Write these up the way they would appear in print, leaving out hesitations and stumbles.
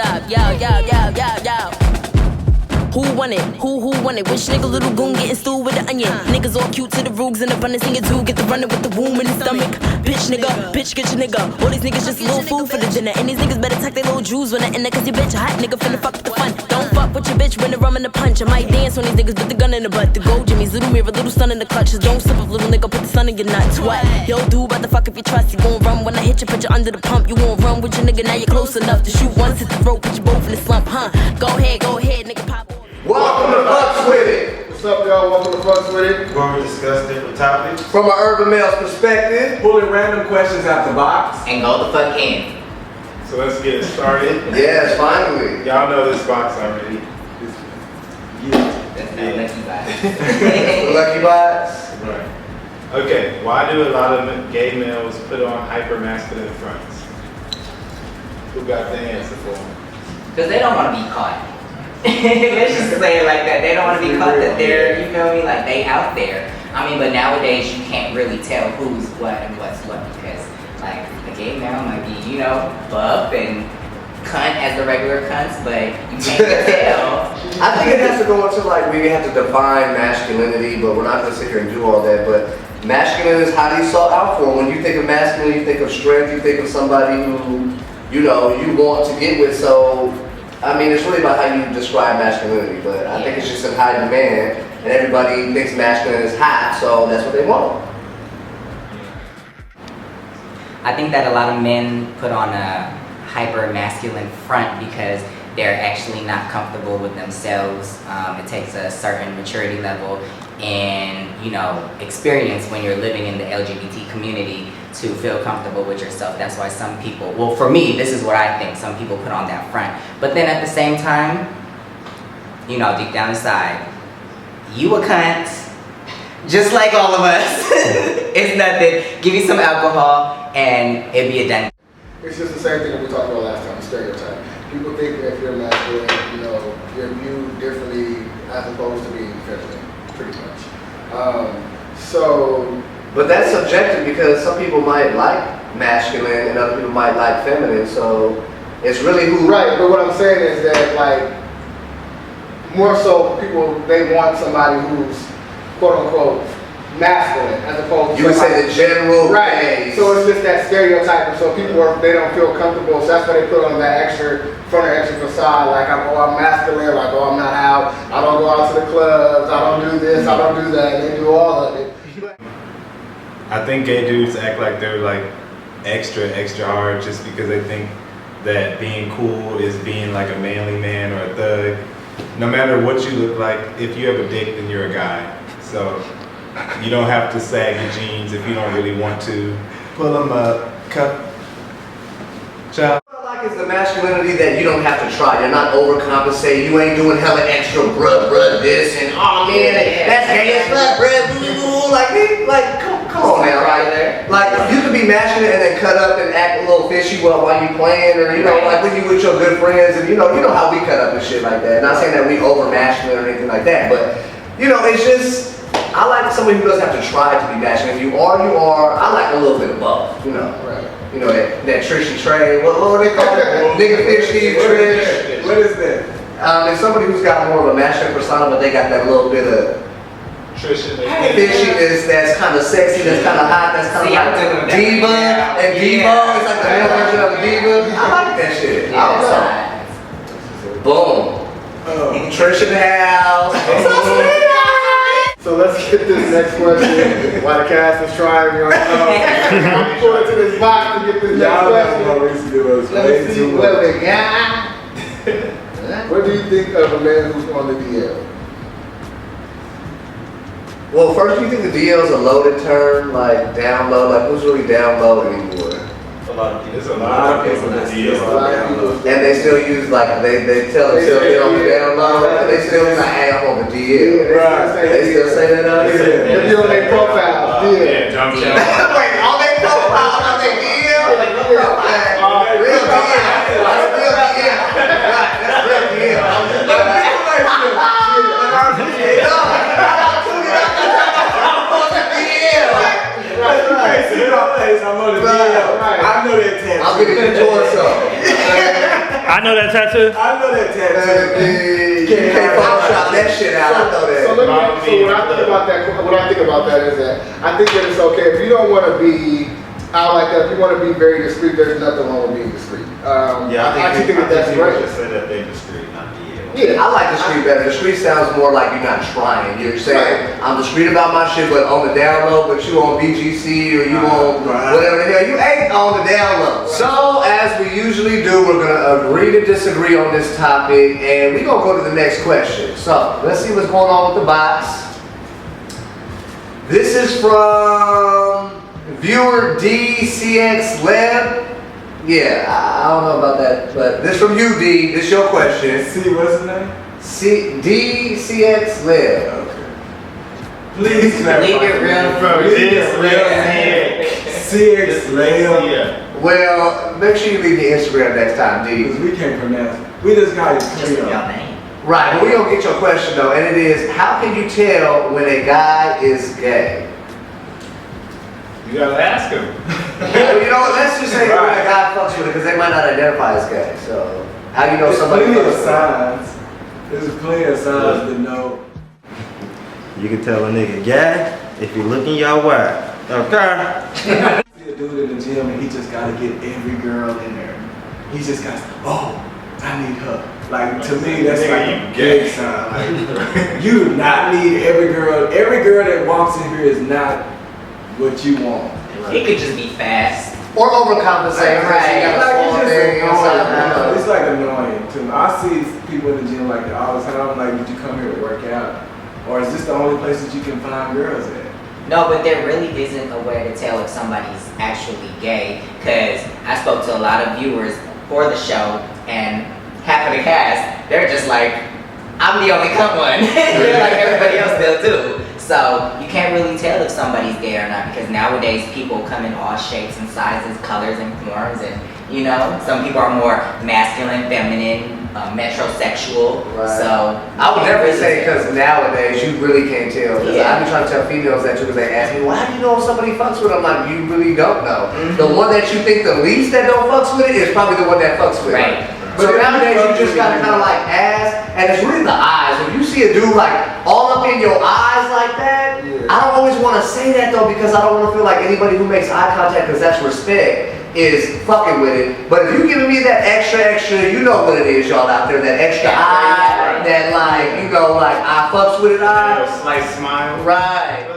up. Yo. Who won it? Who won it? Which nigga little goon getting stewed with the onion? Niggas all cute to the rugs and abundance in your two. Get the running with the womb in the stomach. Bitch nigga, bitch get your nigga. All these niggas just a little food for the dinner. And these niggas better tuck their little jewels when I end it. Cause your bitch a hot nigga finna fuck with the fun. Don't fuck with your bitch when the rum and the punch. I might dance on these niggas with the gun in the butt. The gold Jimmy's, little mirror, little sun in the clutches. Don't slip up, little nigga, put the sun in your nuts. What? Yo, dude, about the fuck if you trust. You gon' run when I hit you, put you under the pump. You won't run with your nigga, now you're close enough to shoot once, hit the throat, put you both in the slump, huh? Go ahead, nigga, pop. Welcome to FUXWITIT. What's up, y'all? Welcome to FUXWITIT. Where we discuss different topics From an urban male's perspective. Pulling random questions out the box. And go the fuck in. So let's get started. Yes, finally. Y'all know this box already. That's not lucky box. Lucky box. Right. Okay, why do a lot of gay males put on hyper-masculine fronts? Who got the answer for them? Because they don't want to be caught. Let's just say it like that. They don't want to be caught that they're, you feel me, like they out there. I mean, but nowadays you can't really tell who's what and what's what because, like, the gay male might be, you know, buff and cunt as the regular cunts, but you can't tell. I think it has to go into like we have to define masculinity, but we're not gonna sit here and do all that. But masculine is how do you sought out for? When you think of masculine, you think of strength, you think of somebody who, you know, you want to get with. So I mean, it's really about how you describe masculinity, but I think it's just in high demand, and everybody thinks masculine is hot, so that's what they want. I think that a lot of men put on a hyper-masculine front because they're actually not comfortable with themselves. It takes a certain maturity level and, you know, experience when you're living in the LGBT community to feel comfortable with yourself. That's why some people, well, for me, this is what I think, some people put on that front. But then at the same time, you know, deep down inside, you a cunt, just like all of us. It's nothing. Give me some alcohol and it'd be a done. It's just the same thing that we talked about last time, stereotype. People think that if you're masculine, you know, you're viewed differently as opposed to being feminine, pretty much. But that's subjective because some people might like masculine and other people might like feminine, so it's really who. Right, but what I'm saying is that, like, more so people, they want somebody who's quote unquote masculine as opposed to. You would say the general. Right, case. so it's just that stereotype, and so people they don't feel comfortable, so that's why they put on that extra front or extra facade, like I'm masculine, like I'm not out, I don't go out to the clubs, I don't do this, I don't do that, and they do all of it. I think gay dudes act like they're like extra hard just because they think that being cool is being like a manly man or a thug. No matter what you look like, if you have a dick, then you're a guy. So you don't have to sag your jeans if you don't really want to. Pull them up, cup, chop. What I like is the masculinity that you don't have to try. You're not overcompensating. You ain't doing hella extra bruh this and oh man, that's gay as fuck, bruh. Like come on now, right? Like you could be masculine and then cut up and act a little fishy while you playing, or you know, like when you with your good friends and you know how we cut up and shit like that. Not saying that we over masculine or anything like that, but you know, it's just I like somebody who doesn't have to try to be masculine. If you are, you are. I like a little bit of both, you know. Right. You know, that Trishy Trey, what do they call it? Nigga Fishy, Trish. What is that? It's somebody who's got more of a masculine persona, but they got that little bit of fishiness that's kind of sexy, that's kind of hot, that's kind of like diva and diva. It's like the male version of a diva. I like that shit. I don't know. Boom. Trish in the house. So let's get this next question. While the cast is trying, you know, I'm going to this box to get this next question. Let me see what we got. What do you think of a man who's on the DL? Well, first, do you think the DL is a loaded term, like down low? Like who's really down low anymore? A lot of people. There's a lot of people that DL. And they still use like they tell themselves they're on the down low, and they still use like, hey, I'm on the DL. Right. They still say that out here. If you're on their profile, DL. Yeah, jump shot. Wait, on their profile, on their DL? Real DL. Real DL. That's real DL. Right, that's real DL. I'm on the DL. I know that tattoo. I'll give you the torso. I know that tattoo. I know that tattoo. You can't Photoshop that shit out. I know that. So when I think about that is that I think that it's okay if you don't want to be out like that. If you want to be very discreet, there's nothing wrong with being discreet. I actually think that's great. Just say that they're discreet, not the Yeah, I like discreet better. Discreet sounds more like you're not trying. You're saying, I'm discreet about my shit, but on the down low, but you on BGC or you on whatever the hell. You ain't on the down low. So, as we usually do, we're going to agree to disagree on this topic, and we're going to go to the next question. So, let's see what's going on with the box. This is from viewer DCX Leb. Yeah, I don't know about that, but this from you, D. This your question. See, what's his name? DCX Lib. Okay. Please Leave it real. Bro, CX Lib. Well, make sure you leave your Instagram next time, D. Because we can't pronounce. We just got it Just clear. your name. Right, but we gonna get your question though, and it is, how can you tell when a guy is gay? You gotta ask him. Well, you know what, let's just say when a guy fucks with it, because they might not identify as gay, so how do you know There's somebody plenty of fucks with it? signs. There's plenty of signs to know. You can tell a nigga gay if you looking your way. Okay. See a dude in the gym and he just gotta get every girl in there. He just got, oh, I need her. Like to me, that's like a gay sign. Like, you do not need every girl. Every girl that walks in here is not what you want. It could just be fast. Or overcompensate, Right. You got a Like, small it's just thing inside annoying. the It's like annoying to me. I see people in the gym like that all the time. I'm like, did you come here to work out? Or is this the only place that you can find girls at? No, but there really isn't a way to tell if somebody's actually gay, because I spoke to a lot of viewers for the show, and half of the cast, they're just like, I'm the only cunt one. They're like, everybody else will too. So you can't really tell if somebody's gay or not, because nowadays people come in all shapes and sizes, colors and forms, and you know, some people are more masculine, feminine, metrosexual. Right. So I would you can't definitely say really tell. because nowadays you really can't tell. Because Yeah. I be trying to tell females that too, because they ask me, well, how do you know if somebody fucks with them? I'm like, you really don't know. The one that you think the least that don't fucks with it is probably the one that fucks with it. Right. So nowadays you just gotta kind of like ask, and it's really the eyes. If you see a dude like all up in your eyes like that, I don't always want to say that though, because I don't want to feel like anybody who makes eye contact, because that's respect, is fucking with it. But if you giving me that extra, you know what it is, y'all out there, that extra eye, that like, you know, like I fucks with it eye. A slight smile. Right.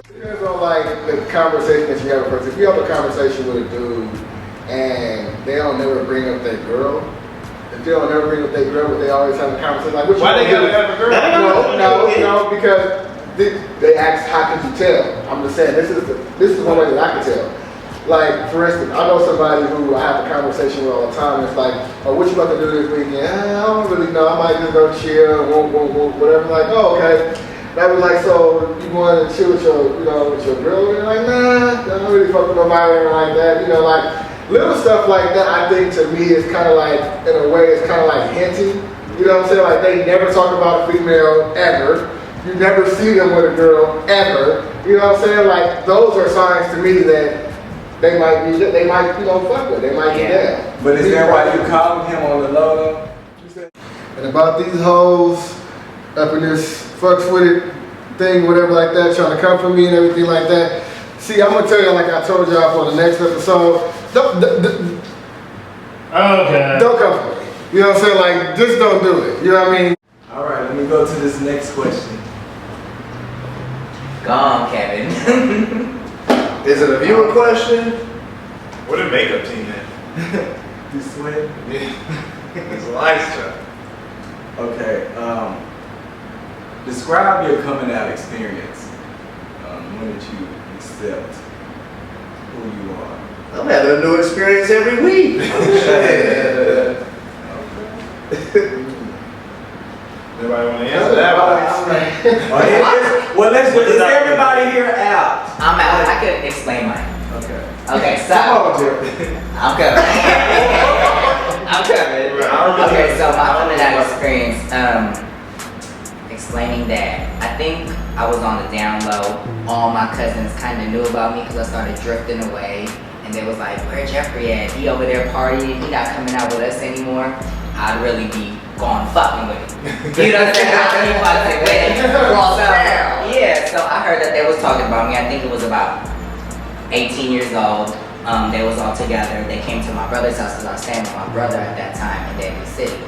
Depends on like the conversation that you have with a person. If you have a conversation with a dude and they don't never bring up that girl, if they don't never bring up that girl, but they always have a conversation like, what Why you they gonna gotta do? have a girl? No, because they ask, how can you tell? I'm just saying, this is one way that I can tell. Like, for instance, I know somebody who I have a conversation with all the time. It's like, oh, what you about to do this weekend? I don't really know. I might just go chill, whatever. Like, oh, okay. And I was like, so you want to chill with your, with your girl? And they're like, nah, I don't really fuck with nobody or like that. You know, like little stuff like that. I think to me is kind of like, in a way, it's kind of like hinting. You know what I'm saying? Like they never talk about a female ever. You never see them with a girl ever. You know what I'm saying? Like those are signs to me that they might, fuck with. They might be down. But is that why you calling him on the low though? And about these hoes up in this FUXWITIT thing, whatever like that, trying to come for me and everything like that. See, I'm gonna tell you like I told y'all for the next episode. Don't come for me. You know what I'm saying? Like, just don't do it. You know what I mean? All right, let me go to this next question. Go on, Kevin. Is it a viewer question? What a makeup team then? You sweat? Yeah. It's Elijah. Okay. Describe your coming out experience. When did you accept who you are? I'm having a new experience every week. Shit. Everybody want to answer that one? Well, is everybody here out? I'm out. I could explain mine. Okay. Okay, so Come on, Jerry. I'm coming. I'm coming. Okay, so my coming out experience, explaining that I think I was on the down low. All my cousins kind of knew about me because I started drifting away. And they was like, where Jeffrey at? He over there partying. He not coming out with us anymore. I'd really be going fucking with him. You know what I'm saying? I'd be fucking with him. Yeah, so I heard that they was talking about me. I think it was about 18 years old. They was all together. They came to my brother's house because I was staying with my brother at that time in Daly City.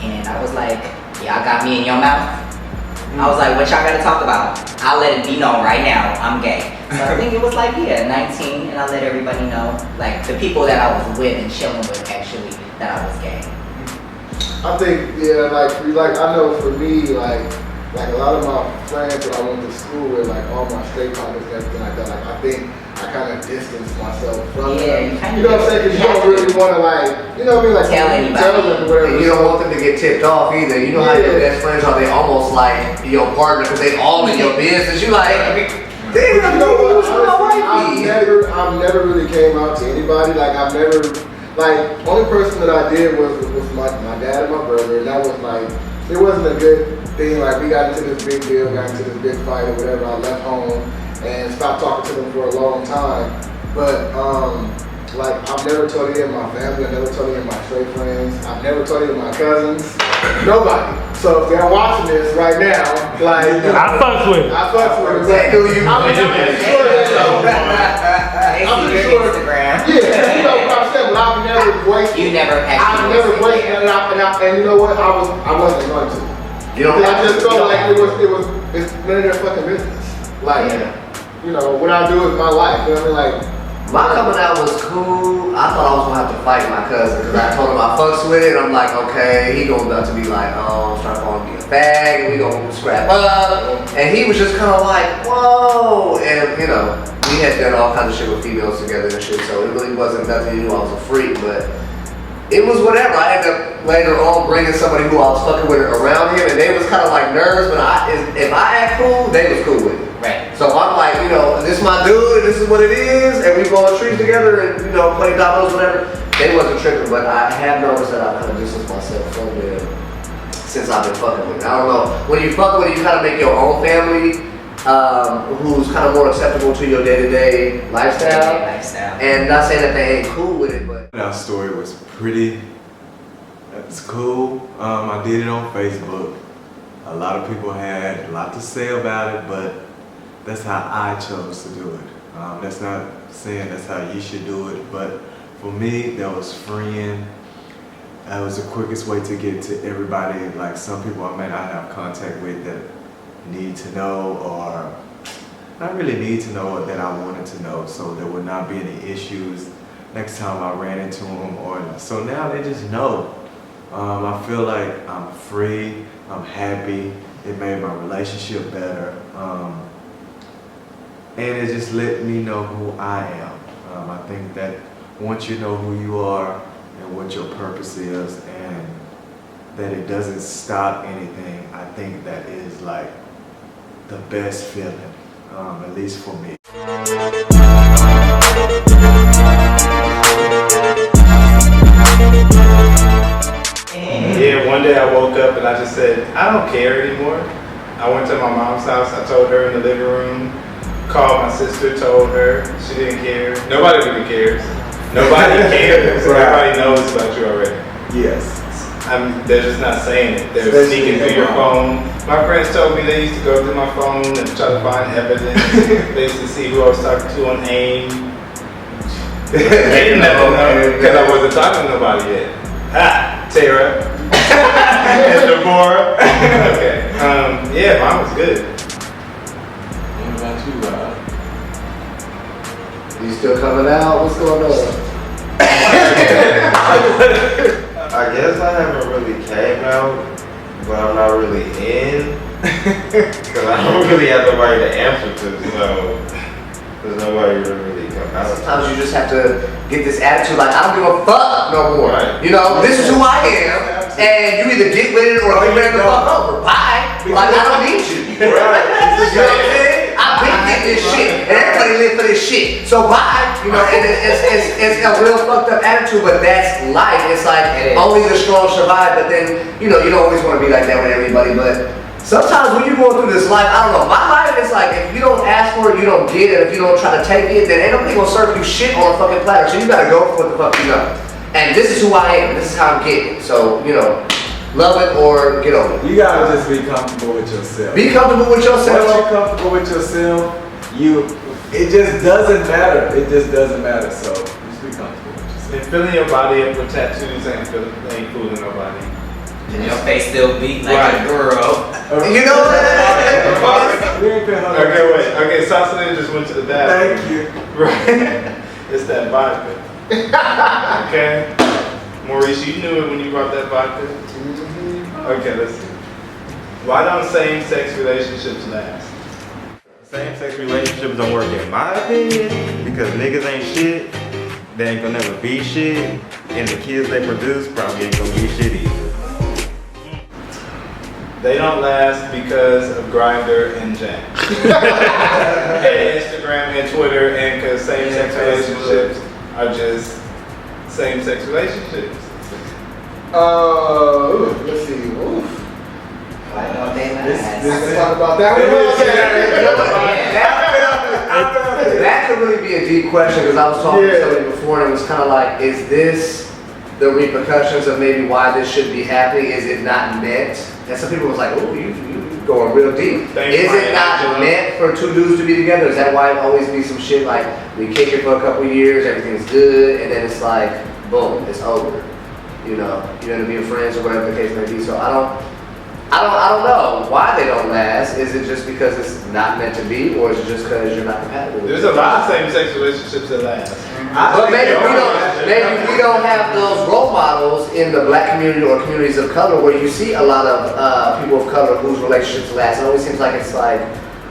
And I was like, y'all got me in your mouth? I was like, what y'all gotta talk about? I'll let it be known right now, I'm gay. So I think it was like, 19, and I let everybody know, like the people that I was with and chilling with actually, that I was gay. I think, yeah, like I know for me, like a lot of my friends that I went to school with, like all my straight partners and everything like that, like I think I kind of distanced myself from them. You know what I'm saying? Because you don't really want to you know what I mean? Like tell anybody. Tell them whatever. And you don't want them to get tipped off either. You know how your best friends are, they almost like your partner because they all in your business. You like, damn, you know what? Honestly, I've never really came out to anybody. Like I've never, only person that I did was my dad and my brother, and that was like, it wasn't a good thing. Like we got into this big deal, got into this big fight or whatever. I left home and stopped talking to them for a long time. But I've never told any of my family, I never told any of my straight friends, I've never told any of my cousins, nobody. So if they're watching this right now, I fucks with it. I fucks with it. They do you. I'm pretty sure that, I'm pretty sure. Instagram. Yeah, you know what I'm saying, but I've never voiced it. You never I've actually never voiced it, and you know what? I wasn't going to. You don't I have just to. felt like it's none of their fucking business. You know, what I do is my life. You know what I mean? My coming out was cool. I thought I was gonna have to fight my cousin because I told him I fucks with it. I'm like, okay, he gonna about to be like, oh, start calling me a fag, and we gonna scrap up. And he was just kind of like, whoa. And you know, we had done all kinds of shit with females together and shit, so it really wasn't nothing. He knew I was a freak, but it was whatever. I ended up later on bringing somebody who I was fucking with around him, and they was kind of like nervous. But if I act cool, they was cool with it. Right. So I'm like, you know, this is my dude, and this is what it is, and we go on trees together, and you know, play dominoes, whatever. They wasn't tripping, but I have noticed that I kind of distanced myself from them since I've been fucking with them. I don't know. When you fuck with it, you kind of make your own family, who's kind of more acceptable to your day-to-day lifestyle. And not saying that they ain't cool with it, but our story was it's cool. I did it on Facebook. A lot of people had a lot to say about it, but that's how I chose to do it. That's not saying that's how you should do it, but for me, that was freeing. That was the quickest way to get to everybody. Like some people I may not have contact with that need to know, or not really need to know, or that I wanted to know, so there would not be any issues next time I ran into them. So now they just know. I feel like I'm free, I'm happy. It made my relationship better. And it just let me know who I am. I think that once you know who you are and what your purpose is, and that it doesn't stop anything, I think that is like the best feeling, at least for me. Yeah, one day I woke up and I just said, I don't care anymore. I went to my mom's house, I told her in the living room, called my sister, told her, she didn't care. Nobody really cares. Nobody cares. Everybody knows about you already. Yes. They're just not saying it. They're sneaking through your phone. My friends told me they used to go through my phone and try to find evidence. They used to see who I was talking to on AIM. They didn't know because I wasn't talking to nobody yet. Ha! Tara. And Deborah. Okay. Yeah, mine was good. What about you, Rob? you still coming out? What's going on? I guess I haven't really came out, but I'm not really in. Because I don't really have nobody to answer to, so there's nobody to really come out. Sometimes you just have to get this attitude like, I don't give a fuck no more. Right. You know, this is who I am, and you either get with it or you better the fuck over. Bye. Like, I don't need you. You know what I'm saying? I've been getting this shit, and everybody live for this shit. So bye. You know, and it's a real fucked up attitude, but that's life. It's like only the strong survive, but then, you know, you don't always want to be like that with everybody, but sometimes when you're going through this life, I don't know, my life is like, if you don't ask for it, you don't get it. If you don't try to take it, then ain't nobody gonna serve you shit on a fucking platter. So you gotta go for what the fuck you know. And this is who I am. This is how I'm getting. So, you know, love it or get over it. You gotta just be comfortable with yourself. Be comfortable with yourself. Once you're comfortable with yourself, it just doesn't matter. It just doesn't matter. So just be comfortable with yourself. And filling your body up with tattoos ain't fooling nobody. And your face still beat like a girl. You know what? Okay, wait. Okay, Sausalina just went to the bathroom. Thank you. Right. It's that vodka. Okay? Maurice, you knew it when you brought that vodka? Okay, let's see. Why don't same-sex relationships last? Same-sex relationships don't work in my opinion because niggas ain't shit. They ain't gonna never be shit. And the kids they produce probably ain't gonna be shit either. They don't last because of Grindr and Jack. And Instagram and Twitter, and because same-sex relationships are just same-sex relationships. Let's see. Oof. I know they Let's talk about that one. That could really be a deep question because I was talking to somebody before and it was kind of like, is this the repercussions of maybe why this should be happening? Is it not meant? And some people was like, oh, you going real deep. Is it not meant for two dudes to be together? Is that why it always be some shit like we kick it for a couple years, everything's good, and then it's like, boom, it's over. You know, you end up being friends or whatever the case may be. So I don't know why they don't last. Is it just because it's not meant to be, or is it just because you're not compatible with There's a lot of same-sex relationships that last. But maybe we don't have those role models in the black community or communities of color where you see a lot of people of color whose relationships last. It always seems like it's like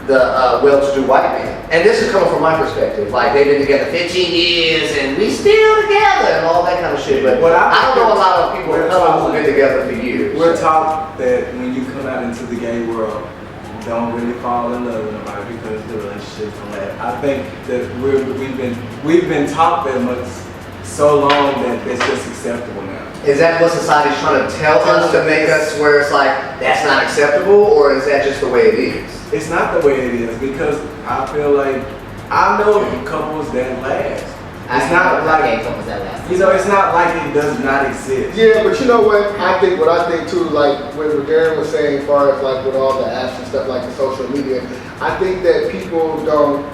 the well-to-do white man. And this is coming from my perspective. Like they've been together 15 years and we still together and all that kind of shit. But I don't know a lot of people of color who've been together for years. We're taught that when you come out into the gay world, don't really fall in love with nobody because the relationships don't last. I think that we've been taught that much so long that it's just acceptable now. Is that what society's trying to tell us to make us where it's like that's not acceptable, or is that just the way it is? It's not the way it is because I feel like I know couples that last. It's not like couples that last. You know, it's not like it does not exist. Yeah, but you know what? I think too, like what Darren was saying, as far as like with all the apps and stuff like the social media, I think that people don't.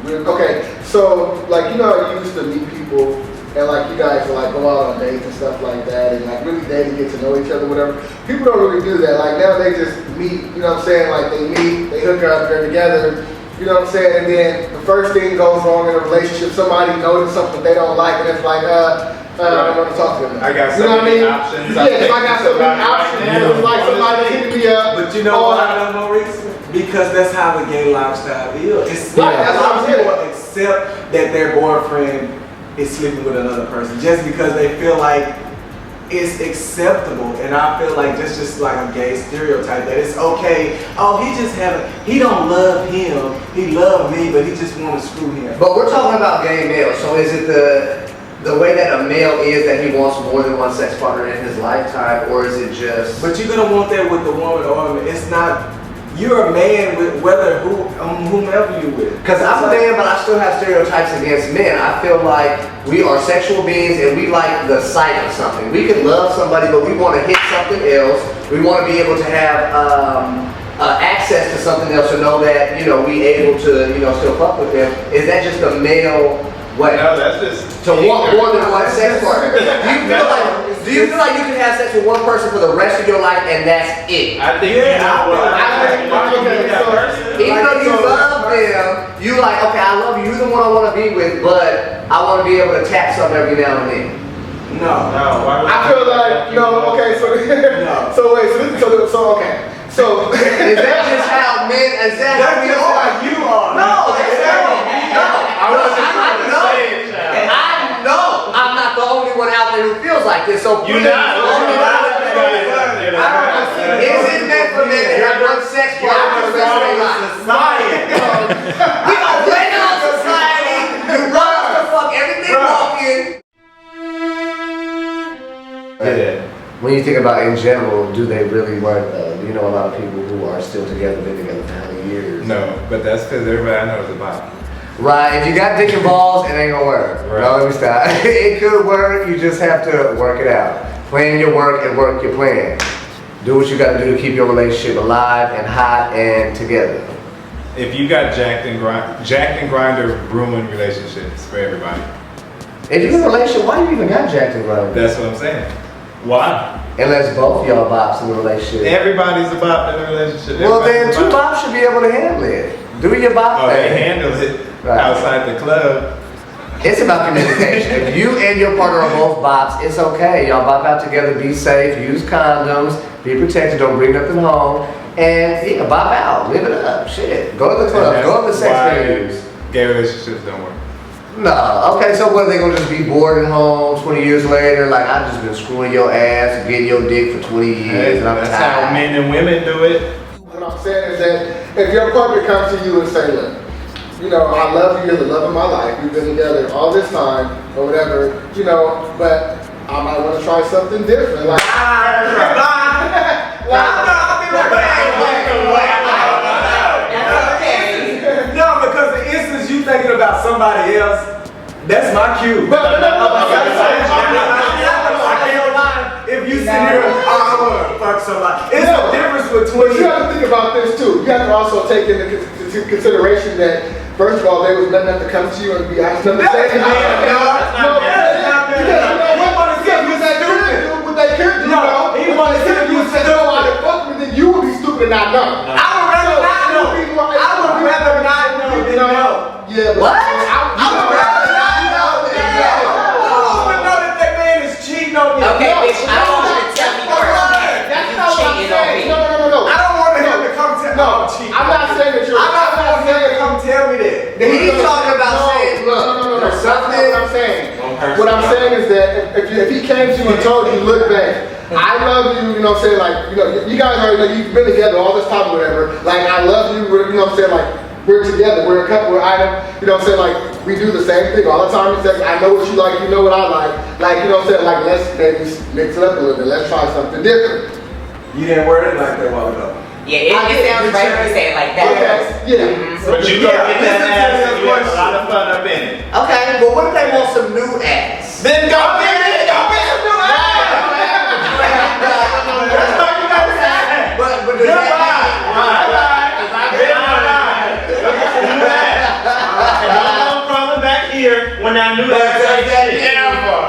Okay, so like you know, I used to meet people. And like you guys will like go out on dates and stuff like that and like really date and get to know each other, whatever. People don't really do that. Like now they just meet, you know what I'm saying? Like they meet, they hook up, they're together, you know what I'm saying? And then the first thing goes wrong in a relationship, somebody notices something they don't like and it's like, I don't want to talk to them. I got so many options. Yeah, I got so many options. It's like somebody hitting me up. But you know what I know, Maurice? Because that's how the gay lifestyle is. It's right, that's what I'm saying. People accept that their boyfriend is sleeping with another person just because they feel like it's acceptable. And I feel like that's just like a gay stereotype that it's okay. Oh, he don't love him. He love me, but he just want to screw him. But we're talking about gay males. So is it the way that a male is that he wants more than one sex partner in his lifetime, or is it just? But you're gonna want that with the woman or it's not. You're a man with whomever you with. Because I'm a man, but I still have stereotypes against men. I feel like we are sexual beings and we like the sight of something. We can love somebody, but we want to hit something else. We want to be able to have access to something else to know that, you know, we able to, you know, still fuck with them. Is that just a male way? No, that's just to want more than one sex partner. Do you feel like you can have sex with one person for the rest of your life and that's it? I think even though you love them, you like, okay, I love you, you're the one I want to be with, but I want to be able to tap something every now and then. No. I feel like, no, okay, so okay. So is that just how men, is that how we are? You are. No, I know I'm not the only one out there who feels like this. So you're not. Is it meant for men to have one sex partner for the rest of their life? We gonna blame it on society. You run us the fuck everything walking. Yeah. when you think about in general, do they really work though? You know a lot of people who are still together, been together for how many years? No, but that's because everybody I know is a bop. Right, if you got dick and balls, it ain't gonna work. Right. No, let me stop. It could work, you just have to work it out. Plan your work and work your plan. Do what you gotta do to keep your relationship alive and hot and together. If you got jacked and grinder ruin relationships for everybody. If you're in a relationship, why you even got jacked and grinder? That's what I'm saying. Why? Unless both y'all bops in the relationship. Everybody's a bop in a relationship. Well then, Everybody's a two bop. bops should be able to handle it. Do your bop Oh, thing. they handle it Right. outside the club. It's about communication. If you and your partner are both bops, it's okay. Y'all bop out together, be safe, use condoms, be protected, don't bring nothing home, and yeah, bop out, live it up, shit. Go to the club, go to the sex venues. Gay relationships don't work. No, okay, so what, are they gonna just be bored at home 20 years later? Like, I've just been screwing your ass and getting your dick for 20 years and I'm That's tired. how men and women do it. What I'm saying is that if your partner comes to you and say, look, you know, I love you, you're the love of my life, we've been together all this time, or whatever, you know, but I might want to try something different. Like, No, because the instance you thinking about somebody else, that's my cue. I can't lie. If you sit here and I want to fuck somebody, it's a difference but between. you have to think about this too. You have to also take into consideration that, first of all, they was nothing enough to come to you and be asking them to say anything. They could do, No, he wanna see if you said no, I didn't fuck with it, you would be stupid and not know. I would rather not know. I would rather not know than know. Yeah, but What? I would rather not know than know. I don't even know that that man is cheating on me. Okay, bitch, I want you to tell me first. That's not what I'm Cheating on saying. me. No. I don't want him to come tell me I'm cheating. I'm not saying that you're. I'm not want him to come tell me that. He's talking about saying, look, No. there's That's not something. what I'm saying. What I'm saying is that if he came to you and told you, look back, I love you, you know what I'm saying, like, you know, you guys are, you know, you've been together all this time or whatever, like, I love you, you know what I'm saying, like, we're together, we're a couple, we're item, you know what I'm saying, like, we do the same thing all the time, it's like, I know what you like, you know what I like, you know what I'm saying, like, let's maybe mix it up a little bit, let's try something different. You didn't word it like that a while ago. Yeah, it sounds right when you say it like that. Okay, yeah. But you gonna get that ass and you have a lot of fun up in it. Okay, well what if they want some new ass? Then go get it! Go get some new ass! That's what you gotta say! But does that when I knew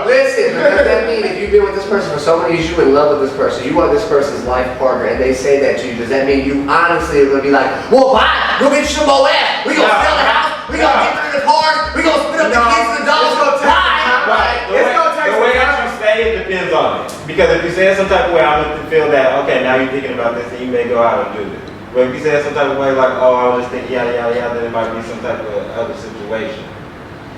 listen, does that mean if you've been with this person for so many years, you in love with this person, you want this person's life partner, and they say that to you, does that mean you honestly are going to be like, well, bye, go get some more ass, we gonna sell the house, we gonna get rid of the cars, we gonna split up the kids and the dogs, bye! The way that you say it depends on it. Because if you say it some type of way, I'm going to feel that, okay, now you're thinking about this and you may go out and do this. But if you say it some type of way, like, oh, I was just thinking, yada, then it might be some type of other situation.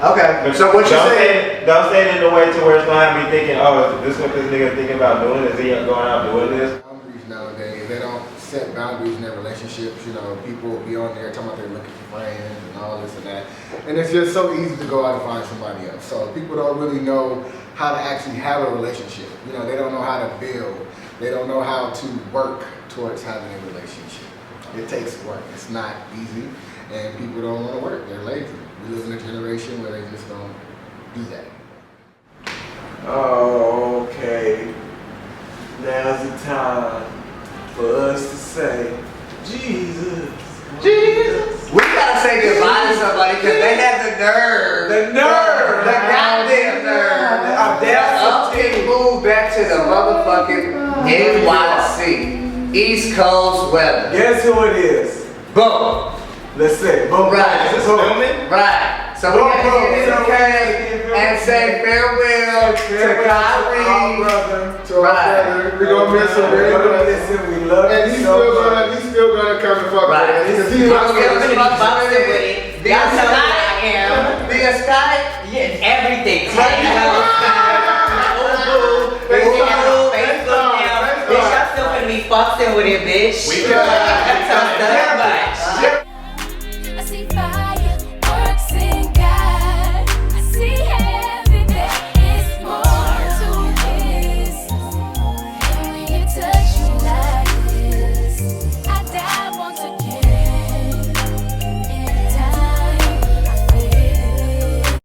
Okay, so what you're saying? Don't say it in a way to where it's going to have me thinking, oh, is this what this nigga thinking about doing? Is he going out doing this? Boundaries nowadays, they don't set boundaries in their relationships. You know, people will be on there talking about they're looking for friends and all this and that. And it's just so easy to go out and find somebody else. So people don't really know how to actually have a relationship. You know, they don't know how to build. They don't know how to work towards having a relationship. It takes work. It's not easy. And people don't want to work. They're lazy. We live in a generation where they just don't do that. Okay. Now's the time for us to say, Jesus. We gotta say goodbye to somebody because they had the nerve. The goddamn nerve. The audacity to move back to the motherfucking NYC. East Coast weather. Guess who it is? Boom. Let's say, boom. Right. Is this filming? Right. So we gotta get this okay and say farewell to Kyrie. So we're gonna miss him. We love And you he's so still gonna come and fuck with us. Because he's I'm still gonna be fucking with it. Y'all know who I am. Via Skype? Yeah, everything. Facebook, Facebook now. Bitch, I'm still gonna be fucking with it, bitch.